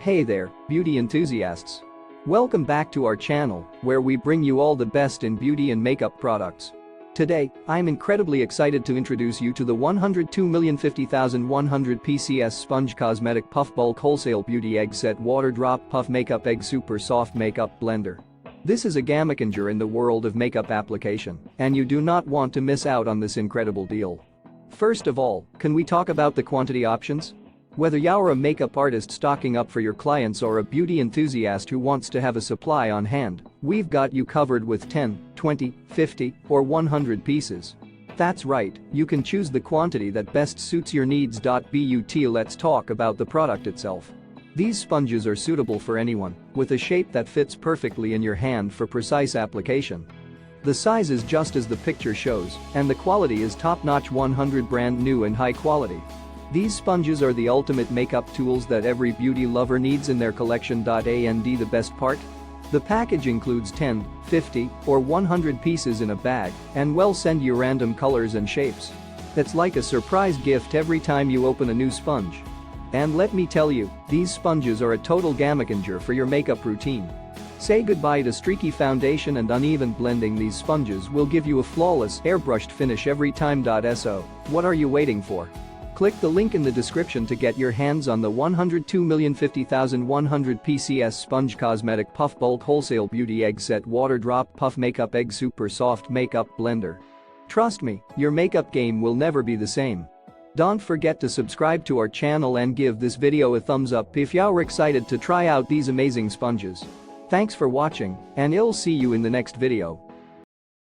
Hey there, beauty enthusiasts. Welcome back to our channel, where we bring you all the best in beauty and makeup products. Today, I'm incredibly excited to introduce you to the 102,050,100 PCS Sponge Cosmetic Puff Bulk Wholesale Beauty Egg Set Water Drop Puff Makeup Egg Super Soft Makeup Blender. This is a game changer in the world of makeup application, and you do not want to miss out on this incredible deal. First of all, can we talk about the quantity options? Whether you're a makeup artist stocking up for your clients or a beauty enthusiast who wants to have a supply on hand, we've got you covered with 10, 20, 50, or 100 pieces. That's right, you can choose the quantity that best suits your needs. But let's talk about the product itself. These sponges are suitable for anyone, with a shape that fits perfectly in your hand for precise application. The size is just as the picture shows, and the quality is top-notch, 100 brand new and high quality. These sponges are the ultimate makeup tools that every beauty lover needs in their collection. And the best part? The package includes 10, 50, or 100 pieces in a bag and will send you random colors and shapes. That's like a surprise gift every time you open a new sponge. And let me tell you, these sponges are a total game changer for your makeup routine. Say goodbye to streaky foundation and uneven blending. These sponges will give you a flawless, airbrushed finish every time. So, what are you waiting for? Click the link in the description to get your hands on the 102,050,100 PCS Sponge Cosmetic Puff Bulk Wholesale Beauty Egg Set Water Drop Puff Makeup Egg Super Soft Makeup Blender. Trust me, your makeup game will never be the same. Don't forget to subscribe to our channel and give this video a thumbs up if you're excited to try out these amazing sponges. Thanks for watching, and I'll see you in the next video.